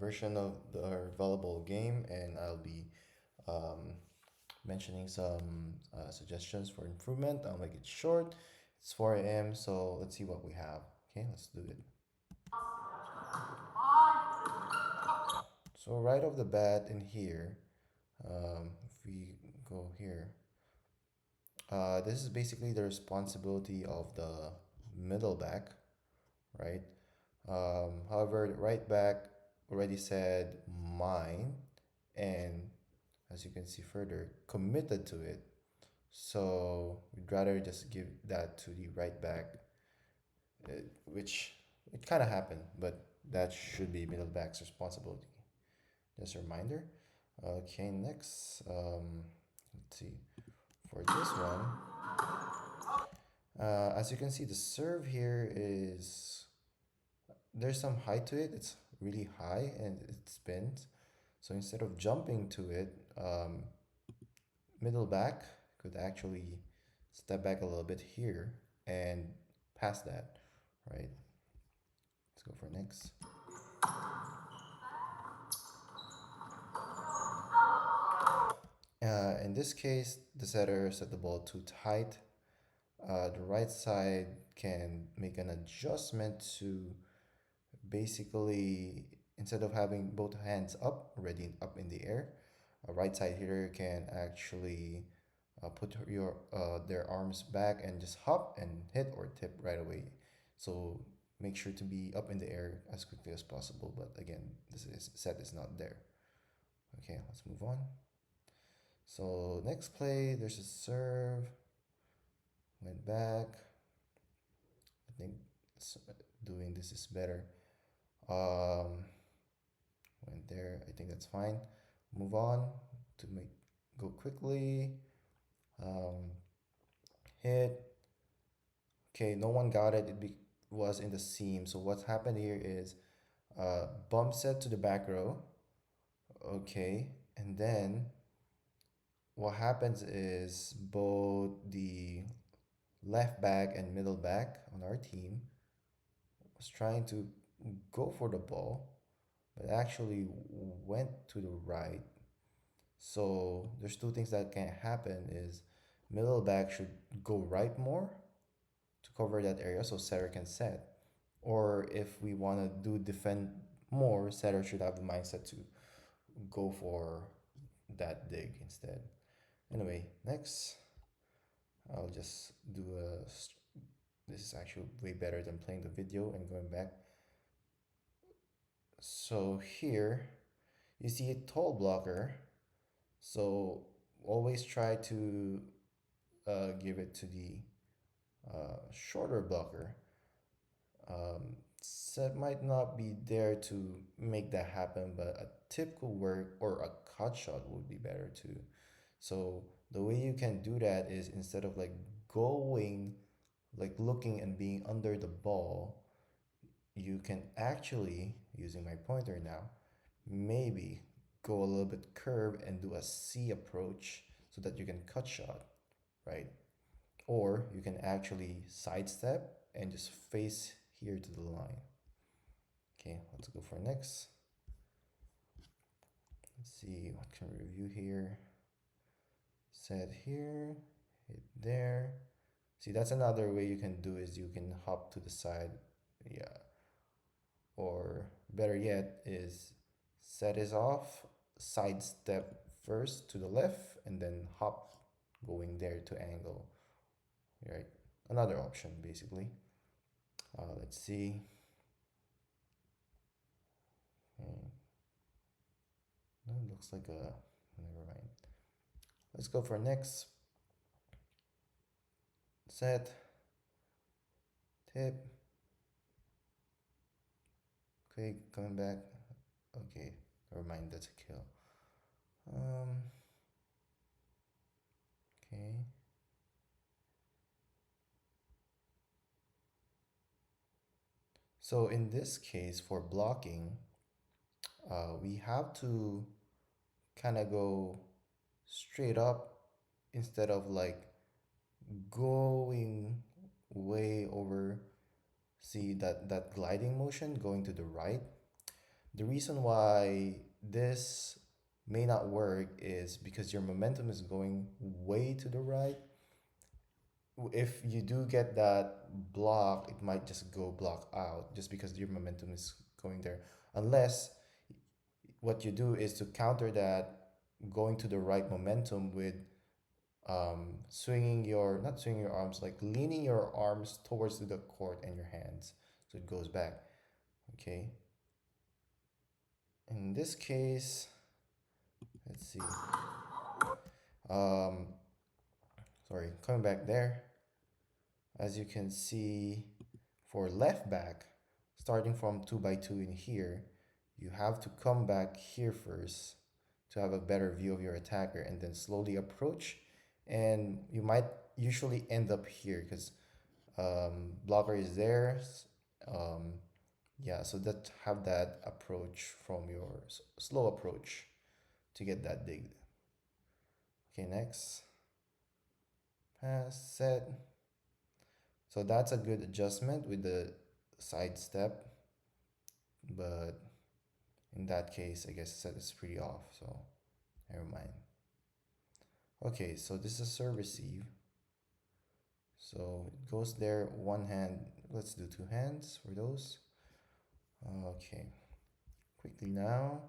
version of our volleyball game, and I'll be um, mentioning some suggestions for improvement. I'll make it short. It's 4 a.m., so let's see what we have. Okay, let's do it. So right off the bat in here, if we go here, this is basically the responsibility of the middle back, right? However, the right back already said mine, and as you can see further, committed to it. So we'd rather just give that to the right back, which it kind of happened, but that should be middle back's responsibility. Just a reminder. Okay, next, let's see. For this one, as you can see, the serve here is there's some height to it. It's really high and it spins. So instead of jumping to it, middle back could actually step back a little bit here and pass that, right? Let's go for next. In this case, the setter set the ball too tight. The right side can make an adjustment to basically, instead of having both hands up, already up in the air, a right side hitter can actually put their arms back and just hop and hit or tip right away. So make sure to be up in the air as quickly as possible. But again, this is set is not there. Okay, let's move on. So next play, there's a serve, went back. I think doing this is better. Um, went there. I think that's fine. Move on to make go quickly. Um, hit. Okay, no one got it. Was in the seam. So what's happened here is bump set to the back row. Okay, and then what happens is both the left back and middle back on our team was trying to go for the ball, but actually went to the right. So there's two things that can happen is middle back should go right more to cover that area so setter can set. Or if we want to do defend more, setter should have the mindset to go for that dig instead. Anyway, next, I'll just do a. This is actually way better than playing the video and going back. So here, you see a tall blocker. So always try to give it to the shorter blocker. Set might not be there to make that happen, but a tip could work or a cut shot would be better too. So the way you can do that is instead of like going, like looking and being under the ball, you can actually, using my pointer now, maybe go a little bit curve and do a C approach so that you can cut shot, right? Or you can actually sidestep and just face here to the line. Okay, let's go for next. Let's see what can we review here. Set here, hit there. See, that's another way you can do is you can hop to the side. Yeah. Or better yet is set is off, sidestep first to the left and then hop going there to angle. Right? Another option basically. Let's see. Hmm. No, it looks like a. Never mind. Let's go for next. Set. Tip. Okay, coming back. Okay, never mind. That's a kill. Okay. So in this case, for blocking, we have to kind of go straight up instead of like going way over. See that gliding motion going to the right. The reason why this may not work is because your momentum is going way to the right. If you do get that block, it might just go block out just because your momentum is going there. Unless what you do is to counter that going to the right momentum with swinging your, not swinging your arms, like leaning your arms towards the court and your hands. So it goes back. Okay. In this case, let's see. Um, sorry, coming back there. As you can see, for left back, starting from 2 by 2 in here, you have to come back here first to have a better view of your attacker and then slowly approach. And you might usually end up here because blocker is there. Um, yeah, so that have that approach from your slow approach to get that dig. Okay, next. Pass, set. So that's a good adjustment with the side step, but in that case, I guess set is pretty off, so never mind. Okay, so this is a serve receive. So it goes there, one hand. Let's do two hands for those. Okay, quickly now.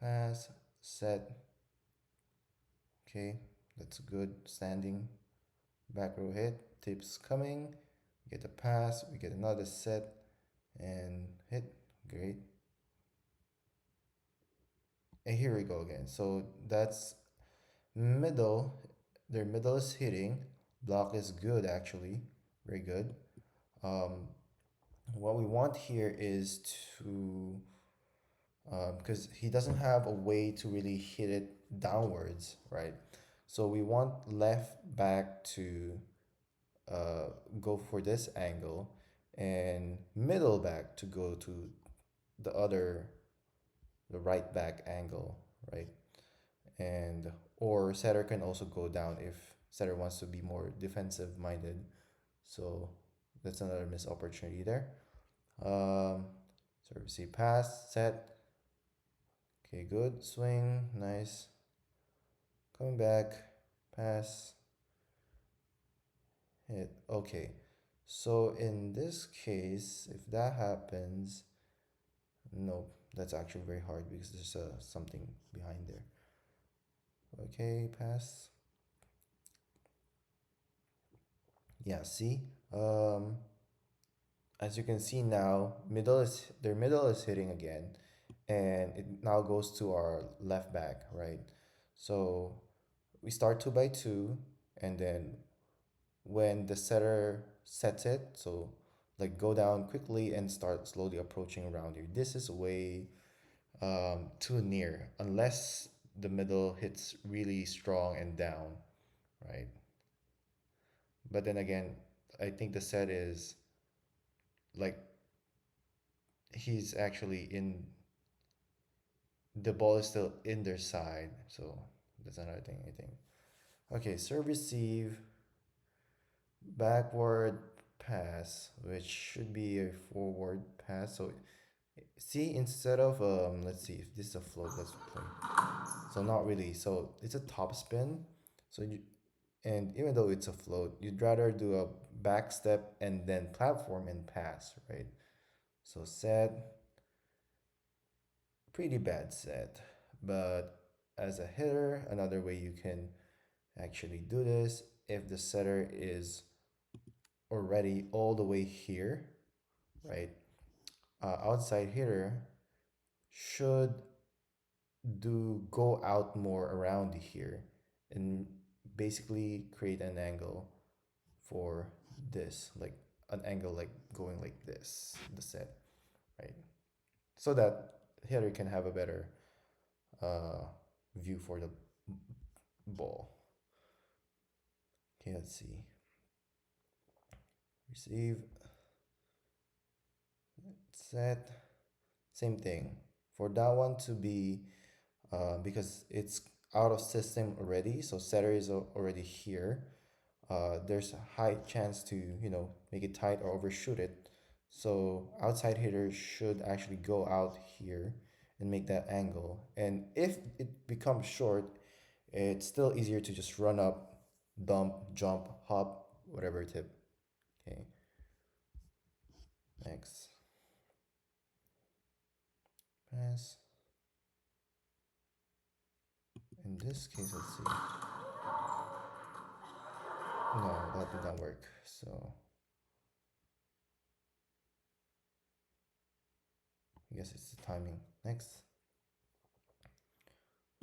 Pass, set. Okay, that's good. Standing, back row hit, tips coming. We get a pass, we get another set, and hit. Great. And here we go again. So that's middle. Their middle is hitting. Block is good actually. Very good. Um, what we want here is to, because he doesn't have a way to really hit it downwards, right? So we want left back to uh, go for this angle and middle back to go to the other, the right back angle, right? And or setter can also go down if setter wants to be more defensive minded. So that's another missed opportunity there. So we see pass, set. Okay, good. Swing, nice. Coming back, pass, hit. Okay. So in this case, if that happens, no, that's actually very hard because there's something behind there. Okay, pass. Yeah, see? As you can see now, their middle is hitting again, and it now goes to our left back, right? So we start 2 by 2, and then when the setter sets it, so like go down quickly and start slowly approaching around you. This is way too near, unless the middle hits really strong and down, right? But then again, I think the set is like he's actually in, the ball is still in their side, so that's another thing I think. Okay, serve receive, backward pass, which should be a forward pass. So see, instead of let's see if this is a float, let's play. So not really. So it's a top spin. So you, and even though it's a float, you'd rather do a back step and then platform and pass, right? So set, pretty bad set. But as a hitter, another way you can actually do this, if the setter is already all the way here, right? Outside hitter should do go out more around here and basically create an angle for this, like an angle like going like this, the set, right? So that hitter can have a better uh, view for the ball. Okay, let's see. Receive, set, same thing. For that one to be, because it's out of system already, so setter is already here. There's a high chance to make it tight or overshoot it. So outside hitter should actually go out here and make that angle. And if it becomes short, it's still easier to just run up, dump, jump, hop, whatever tip. Okay, next. Pass. In this case, let's see. No, that did not work. So I guess it's the timing. Next.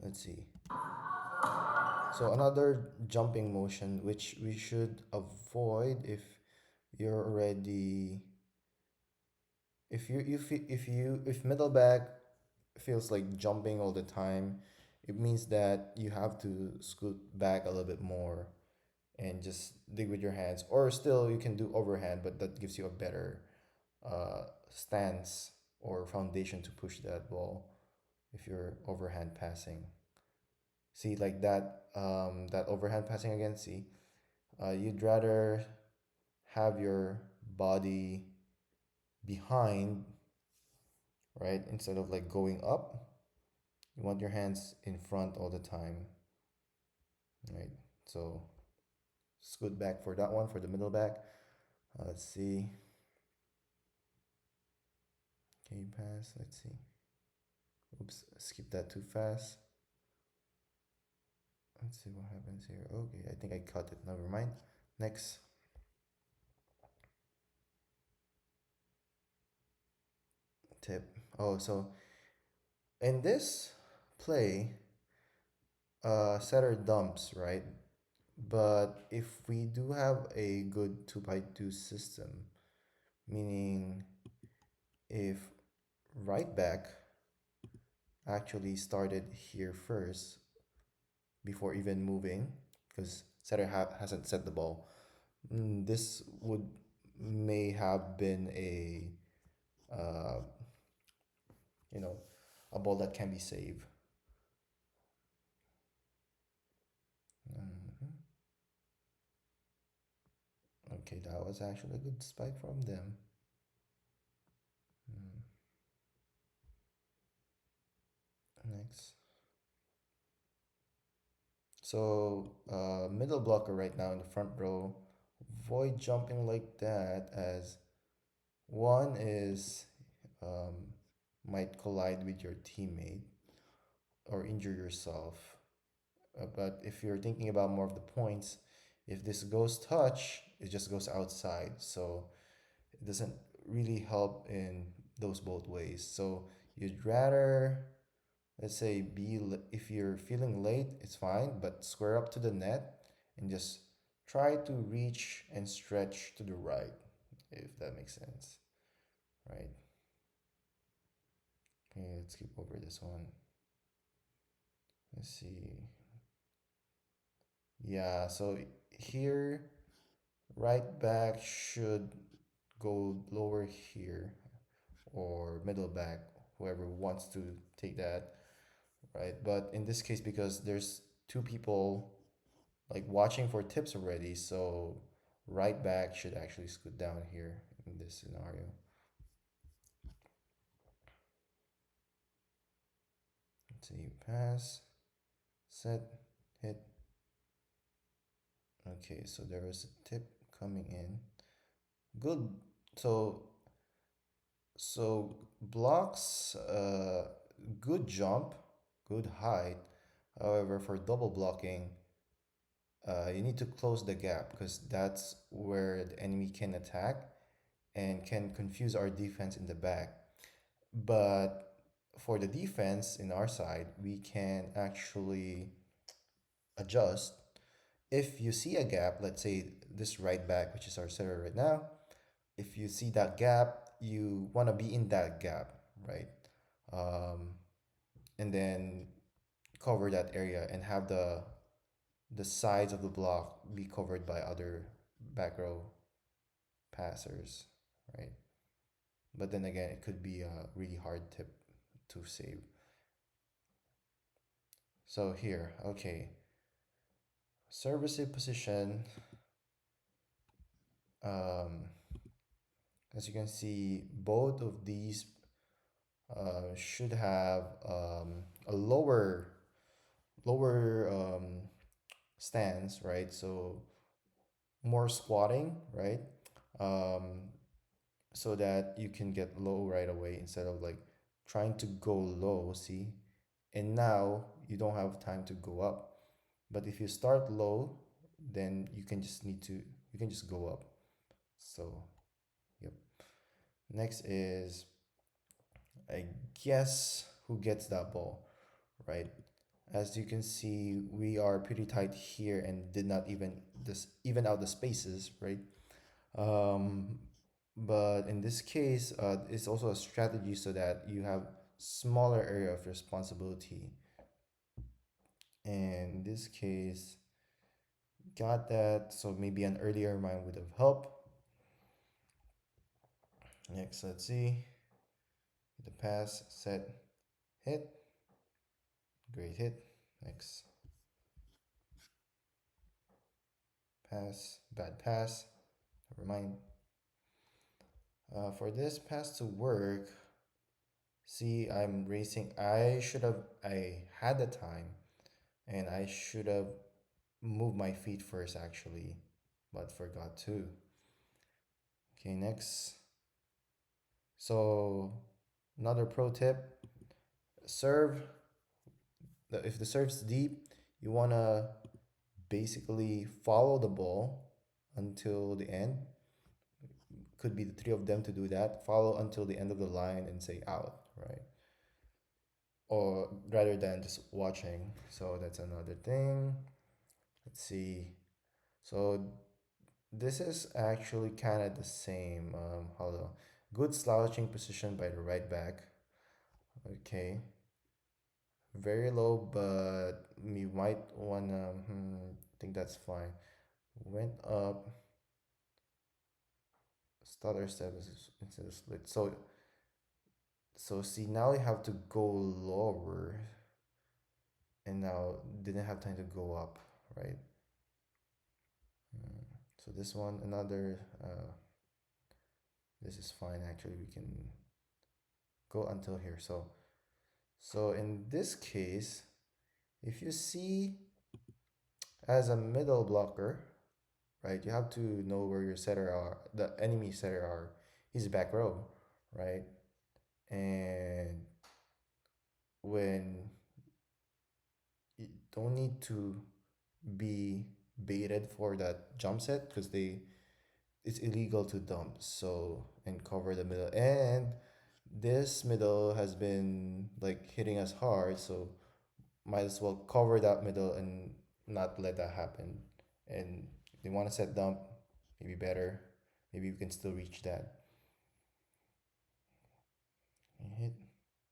Let's see. So another jumping motion which we should avoid if you're already if middle back feels like jumping all the time, it means that you have to scoot back a little bit more and just dig with your hands. Or still you can do overhand, but that gives you a better stance or foundation to push that ball if you're overhand passing. See, like that that overhand passing again, see, you'd rather have your body behind, right, instead of like going up. You want your hands in front all the time, right? So scoot back for that one, for the middle back. Let's see. Can you pass? Let's see. Oops, skip that too fast. Let's see what happens here. Okay, I think I cut it. Never mind. Next. Tip. Oh, so in this play, setter dumps, right? But if we do have a good 2x2 system, meaning if right back actually started here first before even moving, because setter hasn't set the ball, this would may have been a uh, you know, a ball that can be saved. Mhm. Okay, that was actually a good spike from them. Mm. Next. So, middle blocker right now in the front row, avoid jumping like that, as one is um, might collide with your teammate or injure yourself. But if you're thinking about more of the points, if this goes touch, it just goes outside. So it doesn't really help in those both ways. So you'd rather, let's say, if you're feeling late, it's fine, but square up to the net and just try to reach and stretch to the right, if that makes sense, right? Okay, let's skip over this one. Let's see. Yeah, so here, right back should go lower here, or middle back, whoever wants to take that, right? But in this case, because there's two people like watching for tips already, so right back should actually scoot down here in this scenario. Let's see, pass, set, hit. Okay, so there was a tip coming in. Good. So blocks, good jump, good height. However, for double blocking, you need to close the gap because that's where the enemy can attack and can confuse our defense in the back. But for the defense in our side, we can actually adjust. If you see a gap, let's say this right back, which is our setter right now, if you see that gap, you want to be in that gap, right? Um, and then cover that area and have the sides of the block be covered by other back row passers, right? But then again, it could be a really hard tip to save. So here, okay, service position. Um, As you can see, both of these should have a lower stance, right? So more squatting, right? Um, so that you can get low right away instead of like trying to go low, see? And now you don't have time to go up. But if you start low, then you can just go up. So, yep. Next is, I guess, who gets that ball, right? As you can see, we are pretty tight here and did not even out the spaces, right? Um, but in this case, it's also a strategy so that you have smaller area of responsibility. And in this case, got that. So maybe an earlier mind would have helped. Next, let's see. The pass, set, hit. Great hit. Next, pass, bad pass. Never mind. For this pass to work, see, I'm racing. I had the time and I should have moved my feet first actually, but forgot to. Okay, next. So, another pro tip, serve, if the serve's deep, you want to basically follow the ball until the end. Could be the three of them to do that. Follow until the end of the line and say out, right? Or rather than just watching. So that's another thing. Let's see. So this is actually kind of the same. Hold on. Good slouching position by the right back. Okay. Very low, but we might wanna. Think that's fine. Went up. Stutter step instead of split. So see, now you have to go lower, and now didn't have time to go up, right? So this one, another. This is fine actually. We can go until here. So in this case, if you see as a middle blocker, right, you have to know where your setter are, the enemy setter are. He's back row, right? And when you don't need to be baited for that jump set because it's illegal to dump. So and cover the middle, and this middle has been like hitting us hard, so might as well cover that middle and not let that happen. And if they want to set dump, maybe better. Maybe we can still reach that. Hit.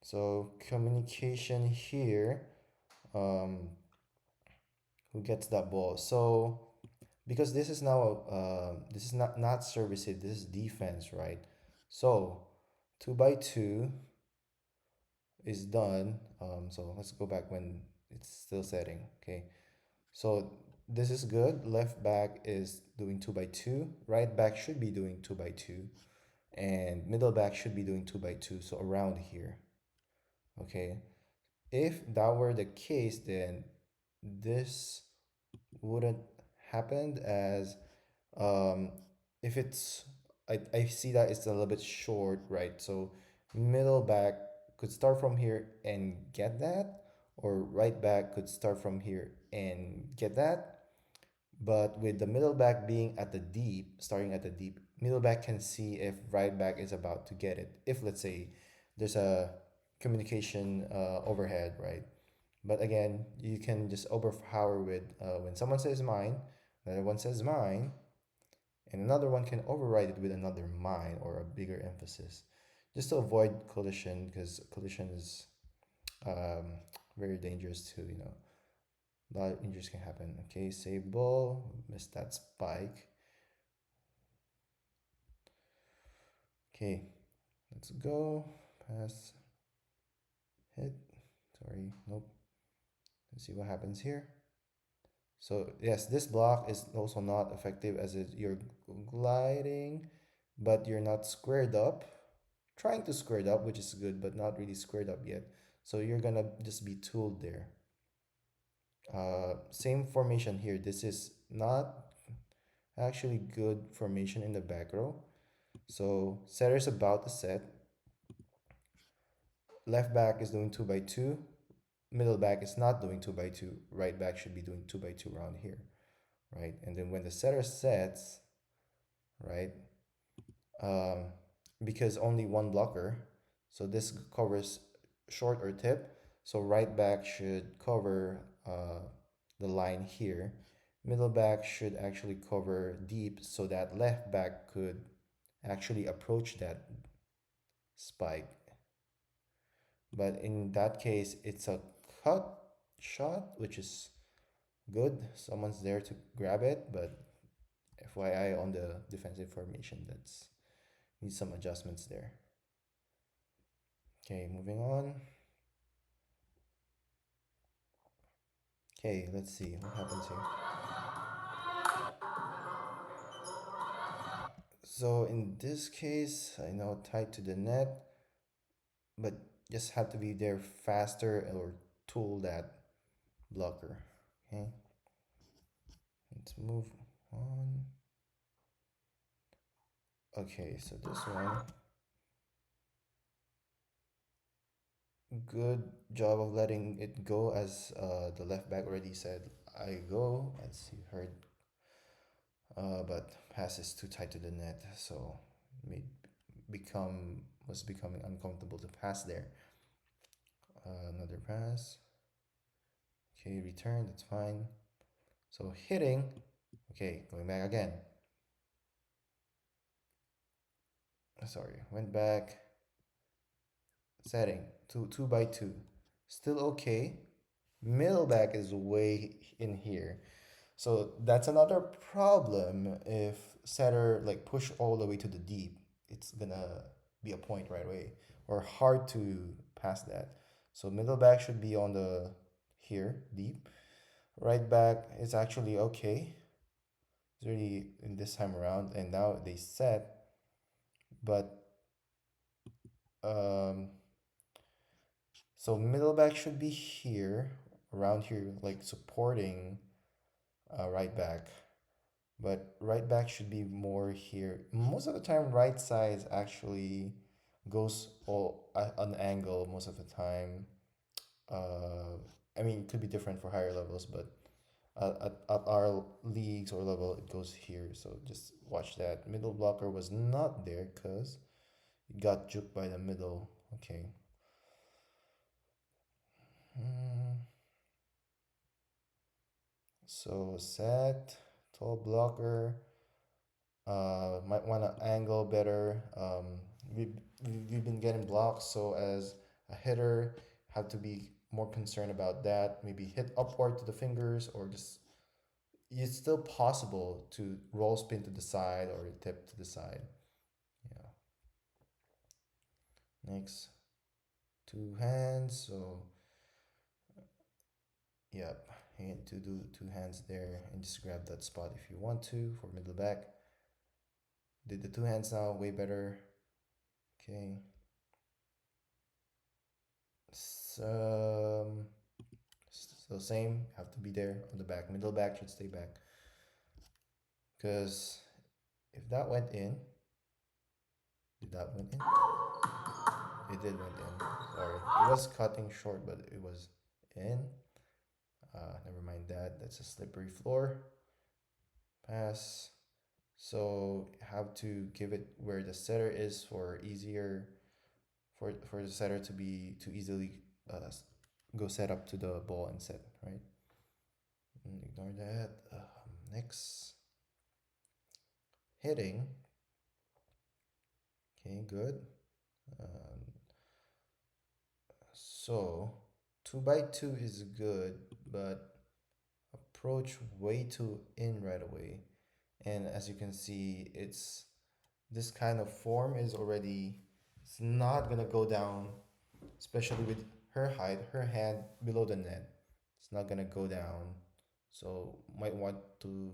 So communication here. Um, who gets that ball? So because this is now this is not service, this is defense, right? So 2 by 2 is done. So let's go back when it's still setting. Okay. So this is good. Left back is doing 2 by 2. Right back should be doing 2 by 2. And middle back should be doing 2 by 2. So around here. Okay. If that were the case, then this wouldn't happened as um, if it's I see that it's a little bit short, right? So middle back could start from here and get that, or right back could start from here and get that. But with the middle back being at the deep, starting at the deep, middle back can see if right back is about to get it. If let's say there's a communication overhead, right? But again, you can just overpower with when someone says mine, another one says mine, and another one can override it with another mine or a bigger emphasis, just to avoid collision because collision is um, very dangerous too. A lot of injuries can happen. Okay, save ball, missed that spike. Okay, let's go. Pass, hit. Sorry, nope. Let's see what happens here. So yes, this block is also not effective as you're gliding but you're not squared up. Trying to square it up, which is good, but not really squared up yet. So you're gonna just be tooled there. Same formation here. This is not actually good formation in the back row. So setter's about to set. Left back is doing 2 by 2. Middle back is not doing 2 by 2. Right back should be doing 2 by 2 around here, right? And then when the setter sets, right, um, because only one blocker, so this covers short or tip. So right back should cover the line here. Middle back should actually cover deep so that left back could actually approach that spike. But in that case, it's a cut shot, which is good. Someone's there to grab it, but FYI on the defensive formation, that's needs some adjustments there. Okay, moving on. Okay, let's see what happens here. So in this case, I know tied to the net, but just have to be there faster or tool that blocker. Okay, let's move on. Okay, so this one, good job of letting it go as the left back already said, I go, as you heard. But pass is too tight to the net, so made become was becoming uncomfortable to pass there. Another pass. Okay, return, that's fine. So hitting, okay, going back again. Sorry, went back. Setting, 2 by 2. Still okay. Middle back is way in here. So that's another problem if setter like push all the way to the deep. It's gonna be a point right away or hard to pass that. So middle back should be on the here deep. Right back is actually okay. It's really in this time around, and now they set, but um, so middle back should be here, around here, like supporting right back. But right back should be more here. Most of the time, right side actually goes all an angle most of the time. Uh, I mean, it could be different for higher levels, but at our leagues or level, it goes here. So just watch that. Middle blocker was not there because it got juked by the middle. Okay. Mm, so set, tall blocker. Might want to angle better. We've been getting blocks, so as a hitter, have to be more concerned about that. Maybe hit upward to the fingers, or just it's still possible to roll spin to the side or tip to the side. Yeah. Next, two hands. So yep, and to do two hands there and just grab that spot if you want to for middle back. Did the two hands now way better. Okay. So, so same, have to be there on the back. Middle back should stay back. Because if that went in, did that went in? It did went in. Sorry. It was cutting short, but it was in. Never mind that. That's a slippery floor. Pass. So have to give it where the setter is for easier for the setter to be to easily go set up to the ball and set, right? Ignore that. Next, hitting. Okay, good. Um, so 2 by 2 is good, but approach way too in right away. And as you can see, it's this kind of form is already, it's not gonna go down, especially with her height, her hand below the net. It's not gonna go down. So might want to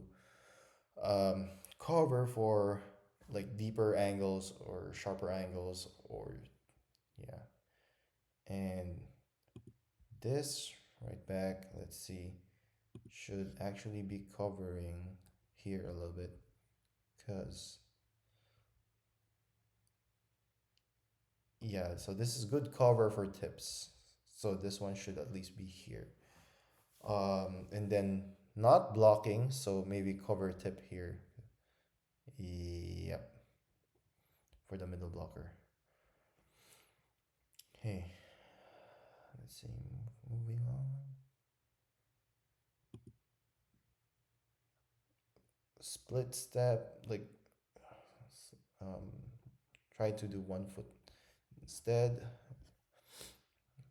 cover for like deeper angles or sharper angles, or yeah. And this right back, let's see, should actually be covering here a little bit, because yeah, so this is good cover for tips. So this one should at least be here. And then not blocking, so maybe cover tip here. Yep, for the middle blocker. Okay, let's see, moving on. Split step, like um, try to do 1 foot instead.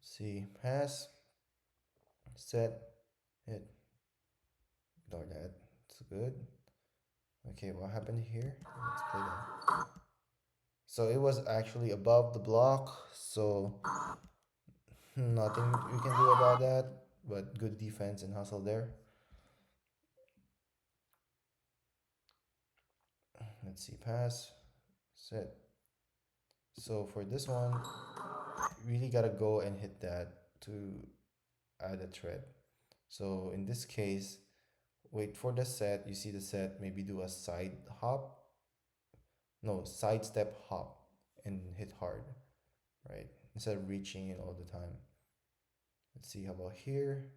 See, pass, set, hit, ignore that. It's good. Okay, what happened here? Let's play that. So it was actually above the block, so nothing we can do about that. But good defense and hustle there. Let's see, pass, set. So for this one, really gotta go and hit that to add a thread. So in this case, wait for the set. You see the set, maybe do a side hop. No, side step hop and hit hard, right? Instead of reaching it all the time. Let's see, how about here?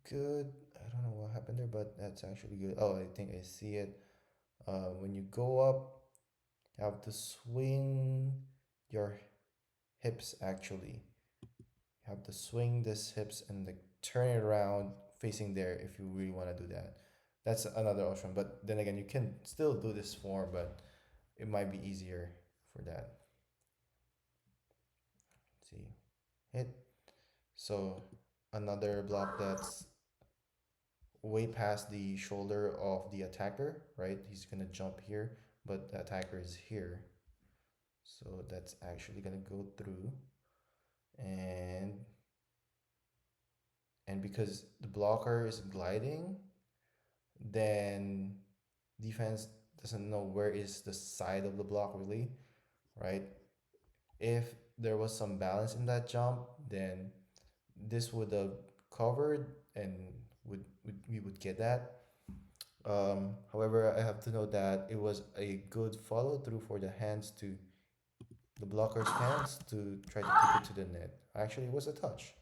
Good. I don't know what happened there, but that's actually good. Oh, I think I see it. When you go up, you have to swing your hips actually. You have to swing this hips and like turn it around facing there if you really want to do that. That's another option. But then again, you can still do this form, but it might be easier for that. Let's see, hit. So another block that's way past the shoulder of the attacker, right? He's gonna jump here, but the attacker is here. So that's actually gonna go through, and because the blocker is gliding, then defense doesn't know where is the side of the block really, right? If there was some balance in that jump, then this would have covered and we would get that. However, I have to know that it was a good follow through for the hands to the blocker's hands to try to keep it to the net. Actually, it was a touch,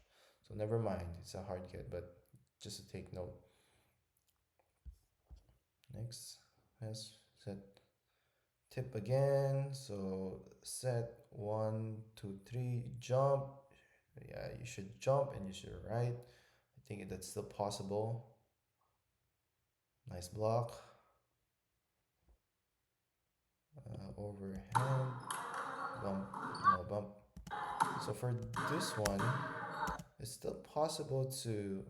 so never mind. It's a hard get, but just to take note. Next, has set tip again. So set 1, 2, 3, jump. Yeah, you should jump and you should right. I think that's still possible. Nice block. Overhand, bump, no bump. So for this one, it's still possible to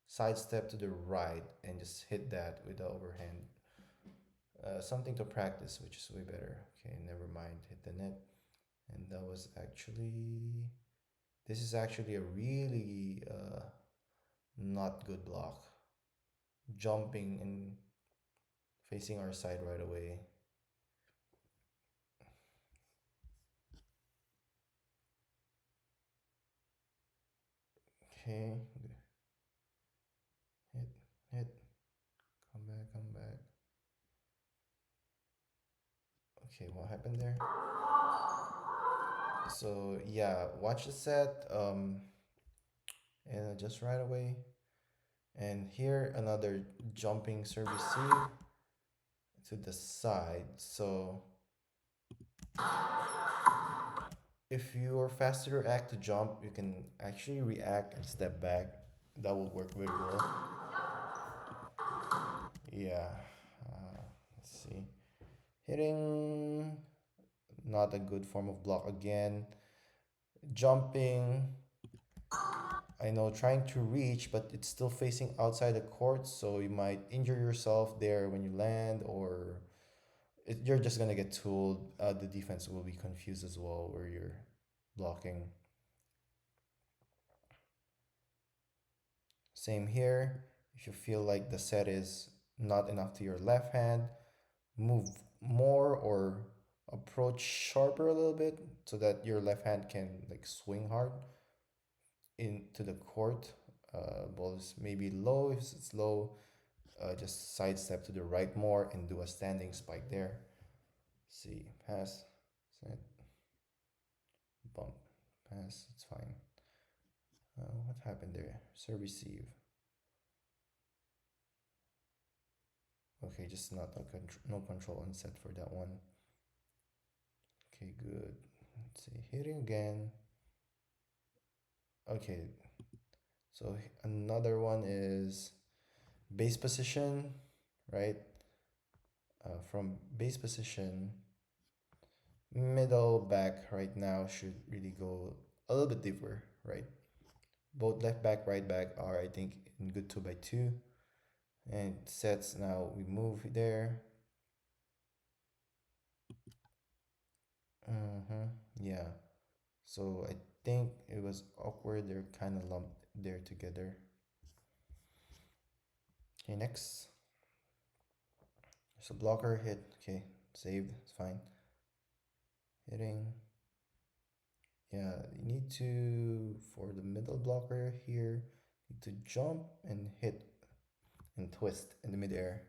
sidestep to the right and just hit that with the overhand. Something to practice, which is way better. Okay, never mind, hit the net. And that was actually, this is actually a really not good block. Jumping and facing our side right away. Okay, hit, hit, come back, come back. Okay, what happened there? So yeah, watch the set and just right away. And here another jumping serve receive to the side. So if you are faster to react to jump, you can actually react and step back. That will work very well. Yeah. Let's see. Hitting, not a good form of block again. Jumping, I know trying to reach, but it's still facing outside the court, so you might injure yourself there when you land, or you're just gonna get tooled. The defense will be confused as well where you're blocking. Same here. If you feel like the set is not enough to your left hand, move more or approach sharper a little bit so that your left hand can like swing hard into the court. Ball is maybe low. If it's low, just sidestep to the right more and do a standing spike there. See, pass, set, bump, pass. It's fine. What happened there? Serve receive. Okay, just not a no control on set for that one. Okay, good. Let's see, hitting again. Okay, so another one is base position, right? From base position, middle back right now should really go a little bit deeper, right? Both left back, right back are, I think, in good 2x2. And sets now, we move there. Yeah. So I think it was awkward. They're kind of lumped there together. Okay, next. So blocker hit. Okay, saved. It's fine. Hitting. Yeah, you need to, for the middle blocker here, need to jump and hit and twist in the midair.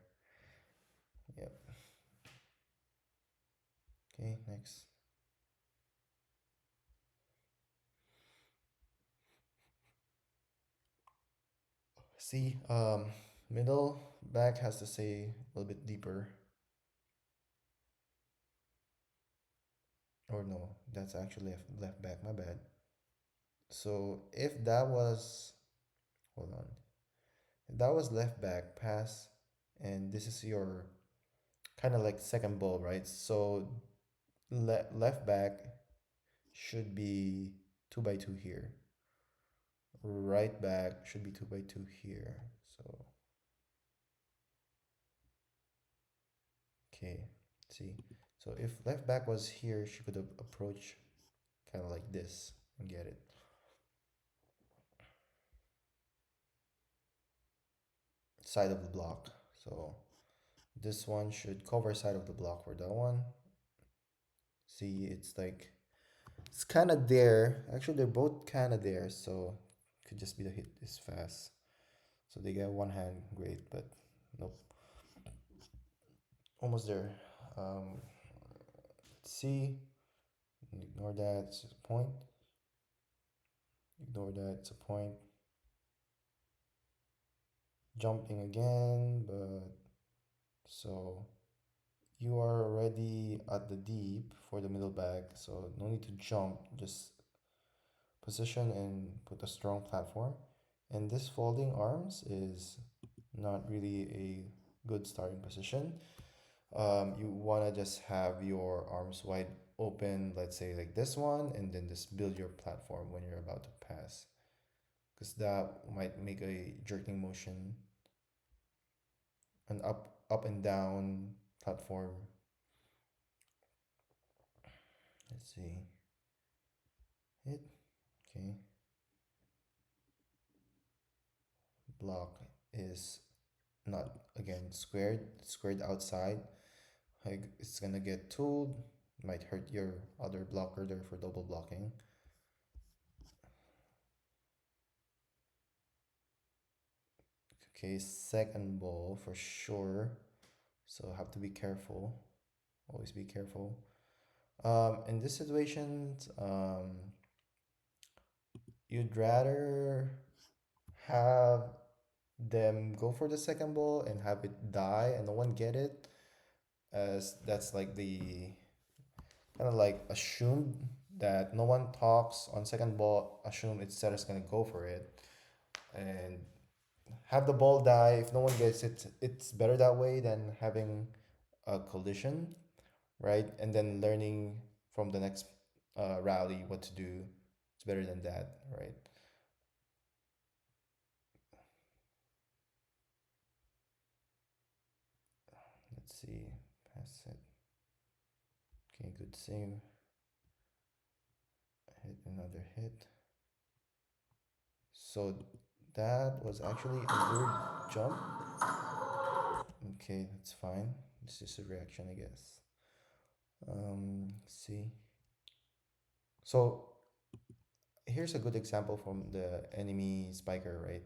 Yep. Okay, next. See, middle back has to stay a little bit deeper. Or no, that's actually left back, my bad. So if that was, hold on, if that was left back pass, and this is your kind of like second ball, right? So left back should be 2x2 here. Right back should be 2x2 here. So, okay, see. So if left back was here, she could have approached kind of like this and get it. Side of the block. So this one should cover side of the block for that one. See, it's like, it's kind of there. Actually, they're both kind of there, so could just be the hit is fast. So they get one hand, great, but nope. Almost there. Let's see. Ignore that, it's a point. Ignore that, it's a point. Jumping again, but so you are already at the deep for the middle back, so no need to jump, just position and put a strong platform. And this folding arms is not really a good starting position. You want to just have your arms wide open, let's say like this one, and then just build your platform when you're about to pass. Because that might make a jerking motion, an up and down platform. Let's see. Hit. Okay. Block is not, again, squared outside. Like it's gonna get tooled, might hurt your other blocker there for double blocking. Okay, second ball for sure, so have to be careful, always be careful. In this situation, you'd rather have them go for the second ball and have it die and no one get it, as that's like the kind of like assumed that no one talks on second ball, assume it's setter's gonna go for it and have the ball die. If no one gets it, it's better that way than having a collision, right? And then learning from the next rally what to do. It's better than that, right? Let's see, pass it. Okay, good save. Hit another hit. So that was actually a weird jump. Okay, that's fine. It's just a reaction, I guess. See. So here's a good example from the enemy spiker, right?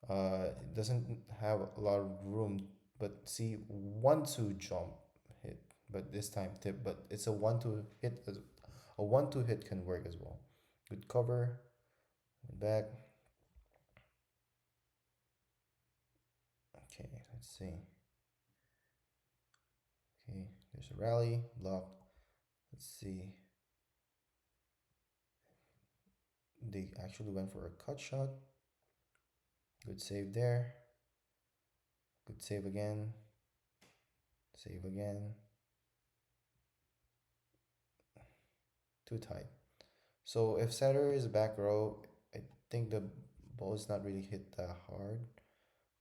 It doesn't have a lot of room, but see, 1-2 jump hit, but this time tip, but it's a 1-2 hit. A 1-2 hit can work as well. Good cover, back. Okay, let's see. Okay, there's a rally, block. Let's see. They actually went for a cut shot. Good save there. Good save again. Save again. Too tight. So if setter is back row, I think the ball is not really hit that hard.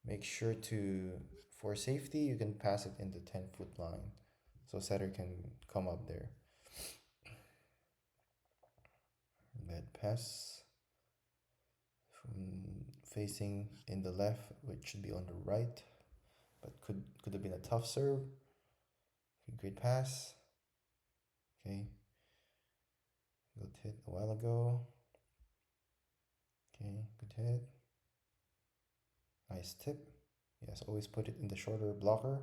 Make sure to, for safety, you can pass it in the 10-foot line. So setter can come up there. Bad pass from facing in the left, which should be on the right, but could have been a tough serve. Okay, great pass. Okay, good hit a while ago. Okay, good hit. Nice tip. Yes, always put it in the shorter blocker.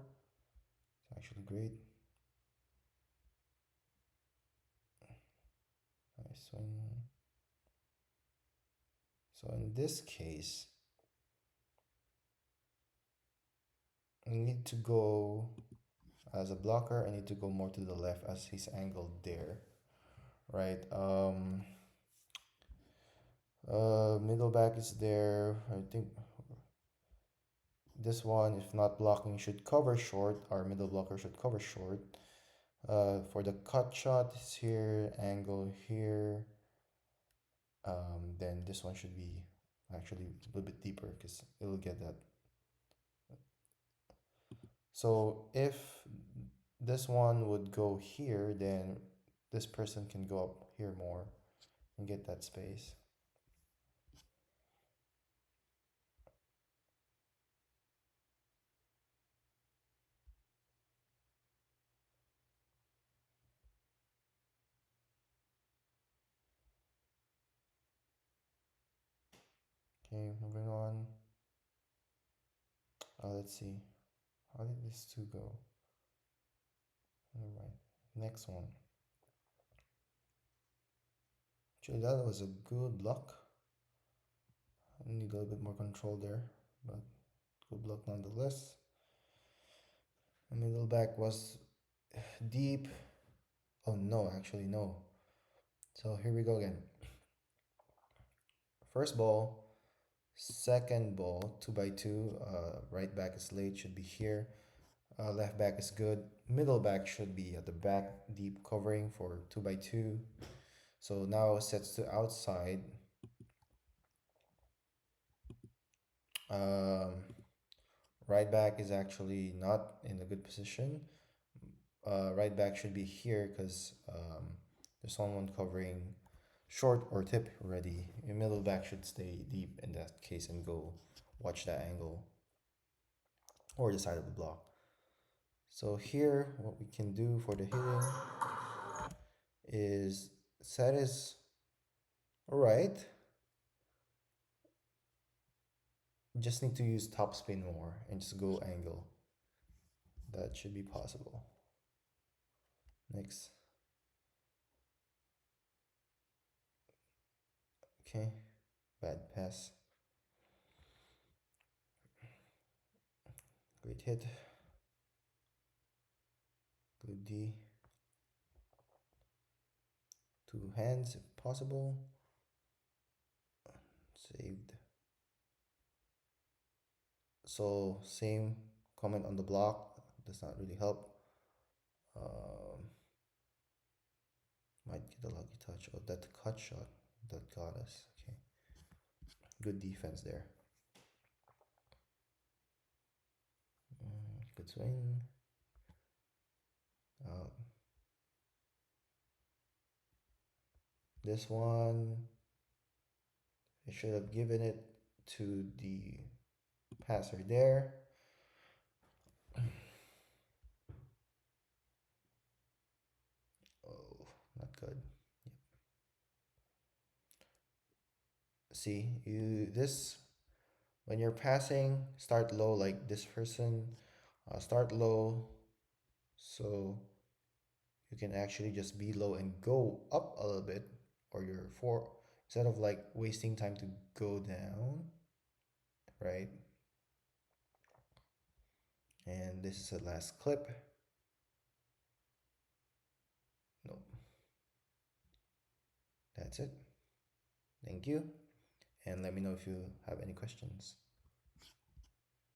It's actually great. Nice swing. So in this case, I need to go as a blocker. I need to go more to the left as he's angled there, right? Middle back is there. I think this one, if not blocking, should cover short. Our middle blocker should cover short. For the cut shot is here, angle here. Then this one should be actually a little bit deeper because it'll get that. So if this one would go here, then this person can go up here more and get that space. Okay, moving on. Let's see. How did this two go? All right, next one. Actually, that was a good block. I need a little bit more control there, but good block nonetheless. The middle back was deep. Oh no, actually no. So here we go again. First ball, second ball, 2x2. Right back is late, should be here. Left back is good. Middle back should be at the back, deep covering for 2x2. So now sets to outside. Um, right back is actually not in a good position. Right back should be here because there's someone covering short or tip already. Your middle back should stay deep in that case and go watch that angle or the side of the block. So here, what we can do for the hitting is set is alright. Just need to use top spin more and just go angle. That should be possible. Next. Okay, bad pass. Great hit. Good D. Two hands if possible. Saved. So same comment on the block. Does not really help. Might get a lucky touch. Oh, that cut shot that got us. Okay, good defense there. Good swing. This one, I should have given it to the passer there. See, you this when you're passing, start low like this person. Start low, so you can actually just be low and go up a little bit, or your four instead of like wasting time to go down, right? And this is the last clip. No, that's it. Thank you, and let me know if you have any questions.